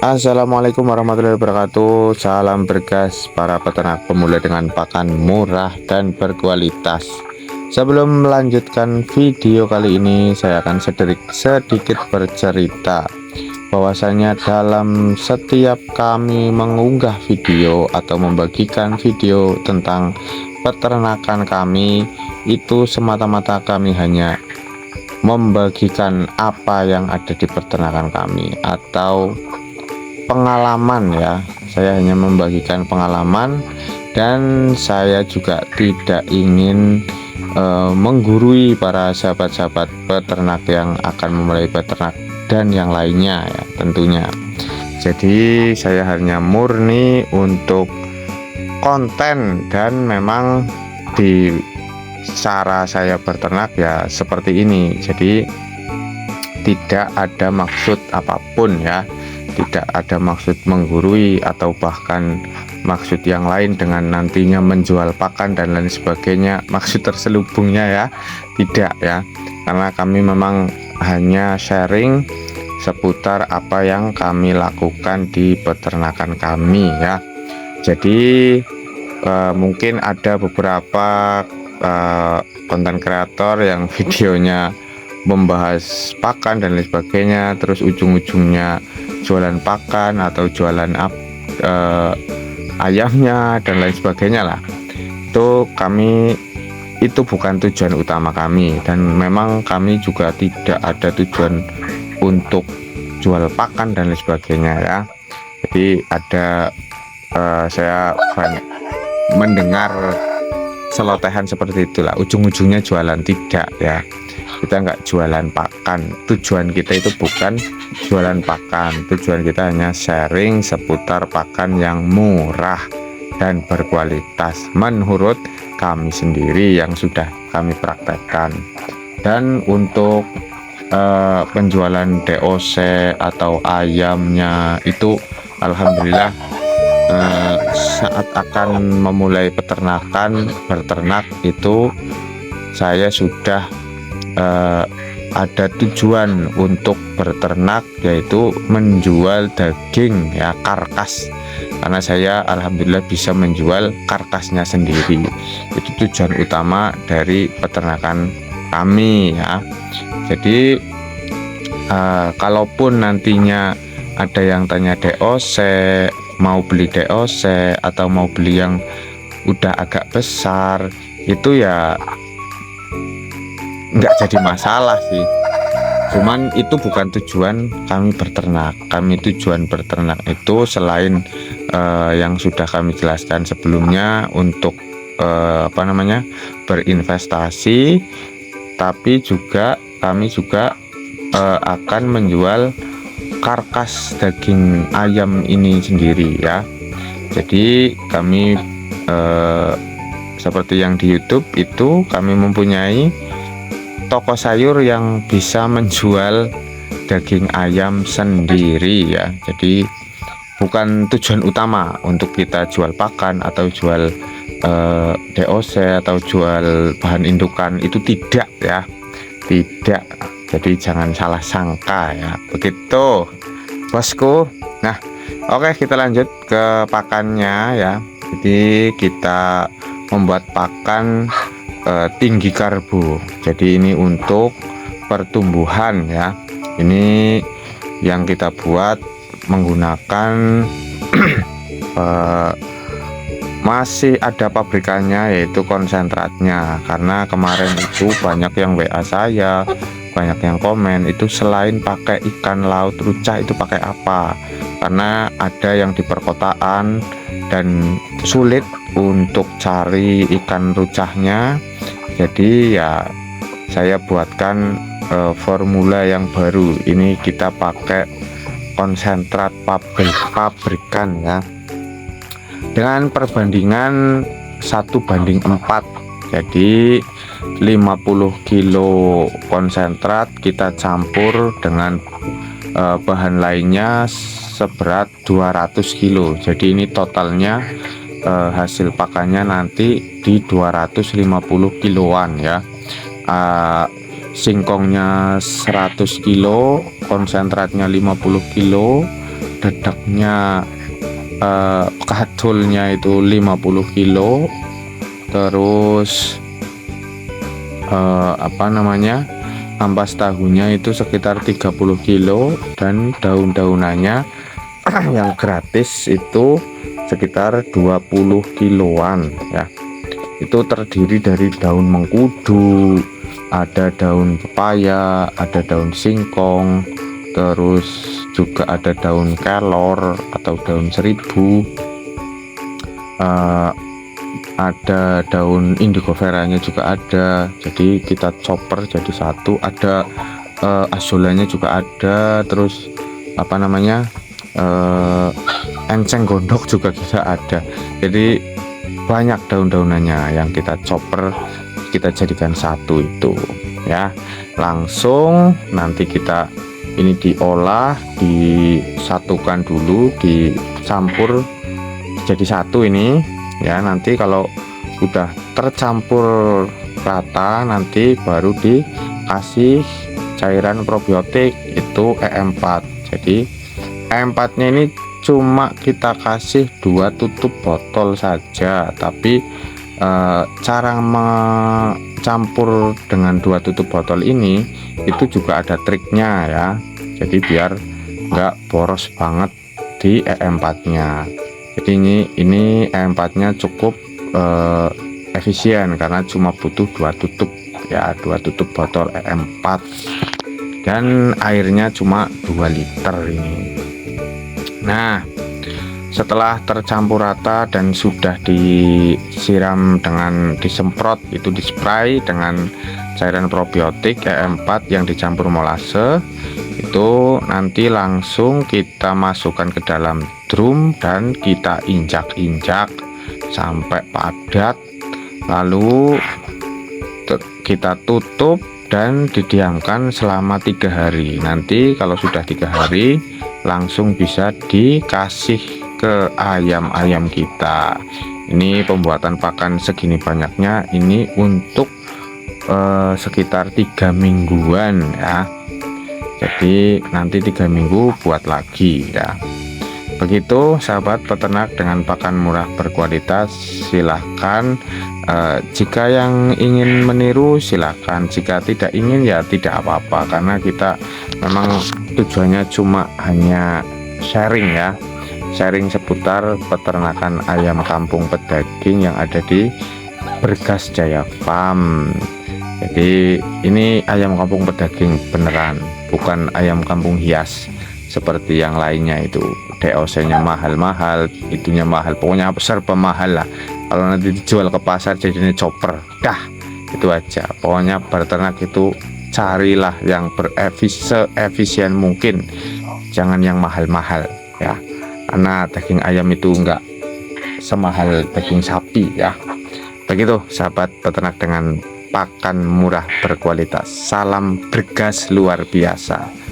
Assalamualaikum warahmatullahi wabarakatuh. Salam bergas para peternak pemula dengan pakan murah dan berkualitas. Sebelum melanjutkan video kali ini, saya akan sedikit bercerita bahwasanya dalam setiap kami mengunggah video atau membagikan video tentang peternakan kami, itu semata-mata kami hanya membagikan apa yang ada di peternakan kami atau pengalaman ya. Saya hanya membagikan pengalaman, dan saya juga tidak ingin menggurui para sahabat-sahabat peternak yang akan memulai peternak dan yang lainnya ya tentunya. Jadi saya hanya murni untuk konten, dan memang di cara saya berternak ya seperti ini. Jadi tidak ada maksud apapun ya, tidak ada maksud menggurui atau bahkan maksud yang lain dengan nantinya menjual pakan dan lain sebagainya, maksud terselubungnya ya, tidak ya, karena kami memang hanya sharing seputar apa yang kami lakukan di peternakan kami ya. Jadi mungkin ada beberapa konten kreator yang videonya membahas pakan dan lain sebagainya, terus ujung-ujungnya jualan pakan atau jualan ayamnya dan lain sebagainya lah. Itu bukan tujuan utama kami, dan memang kami juga tidak ada tujuan untuk jual pakan dan lain sebagainya ya. Jadi saya banyak mendengar selotehan seperti itulah, ujung-ujungnya jualan. Tidak ya, kita nggak jualan pakan. Tujuan kita itu bukan jualan pakan, tujuan kita hanya sharing seputar pakan yang murah dan berkualitas menurut kami sendiri yang sudah kami praktekkan. Dan untuk penjualan DOC atau ayamnya itu alhamdulillah, saat akan memulai berternak itu saya sudah ada tujuan untuk berternak, yaitu menjual daging ya, karkas, karena saya alhamdulillah bisa menjual karkasnya sendiri. Itu tujuan utama dari peternakan kami ya. Jadi kalaupun nantinya ada yang tanya DOC, mau beli DOC atau mau beli yang udah agak besar, itu ya nggak jadi masalah sih. Cuman itu bukan tujuan kami berternak. Kami tujuan berternak itu selain yang sudah kami jelaskan sebelumnya untuk berinvestasi, tapi kami juga akan menjual karkas daging ayam ini sendiri ya. Jadi kami seperti yang di YouTube itu, kami mempunyai toko sayur yang bisa menjual daging ayam sendiri ya. Jadi bukan tujuan utama untuk kita jual pakan atau jual DOC atau jual bahan indukan, itu tidak ya, tidak. Jadi jangan salah sangka ya, begitu bosku. Nah oke, kita lanjut ke pakannya ya. Jadi kita membuat pakan tinggi karbo. Jadi ini untuk pertumbuhan ya. Ini yang kita buat menggunakan masih ada pabrikannya, yaitu konsentratnya. Karena kemarin itu banyak yang WA saya, banyak yang komen itu selain pakai ikan laut rucah itu pakai apa, karena ada yang di perkotaan dan sulit untuk cari ikan rucahnya. Jadi ya saya buatkan formula yang baru. Ini kita pakai konsentrat pabrikan ya, dengan perbandingan 1:4. Jadi 50 kilo konsentrat kita campur dengan bahan lainnya seberat 200 kilo. Jadi ini totalnya hasil pakannya nanti di 250 kiloan ya. Singkongnya 100 kilo, konsentratnya 50 kilo, dedaknya kadulnya itu 50 kilo, terus ampas tahunya itu sekitar 30 kilo, dan daun-daunannya yang gratis itu sekitar 20 kiloan ya. Itu terdiri dari daun mengkudu, ada daun pepaya, ada daun singkong, terus juga ada daun kelor atau daun seribu, ada daun indigo veranya juga ada. Jadi kita chopper jadi satu. Ada asolanya juga ada, terus enceng gondok juga bisa ada. Jadi banyak daun-daunannya yang kita chopper, kita jadikan satu itu ya. Langsung nanti kita ini diolah, disatukan dulu, dicampur jadi satu ini ya. Nanti kalau udah tercampur rata, nanti baru dikasih cairan probiotik itu E4. Jadi E4 nya ini cuma kita kasih 2 tutup botol saja, tapi cara mencampur dengan 2 tutup botol ini itu juga ada triknya ya. Jadi biar nggak boros banget di E4 nya. Jadi ini E4 nya cukup efisien karena cuma butuh 2 tutup ya, 2 tutup botol E4, dan airnya cuma 2 liter ini. Nah, setelah tercampur rata dan sudah disiram dengan disemprot, itu dispray dengan cairan probiotik E4 yang dicampur molase, itu nanti langsung kita masukkan ke dalam drum dan kita injak-injak sampai padat, lalu kita tutup dan didiamkan selama 3 hari. Nanti kalau sudah 3 hari langsung bisa dikasih ke ayam-ayam kita. Ini pembuatan pakan segini banyaknya ini untuk sekitar 3 mingguan ya. Jadi nanti 3 minggu buat lagi ya. Begitu sahabat peternak dengan pakan murah berkualitas. Silahkan jika yang ingin meniru silahkan, jika tidak ingin ya tidak apa-apa, karena kita memang tujuannya cuma hanya sharing ya, sharing seputar peternakan ayam kampung pedaging yang ada di Bergas Jaya Farm. Jadi ini ayam kampung pedaging beneran, bukan ayam kampung hias seperti yang lainnya itu. DOC-nya mahal-mahal, itunya mahal, pokoknya serba mahal lah. Kalau nanti dijual ke pasar jadinya chopper, dah itu aja. Pokoknya berternak itu carilah yang efisien mungkin, jangan yang mahal-mahal ya, karena daging ayam itu enggak semahal daging sapi ya. Begitu sahabat peternak dengan pakan murah berkualitas. Salam bergas luar biasa.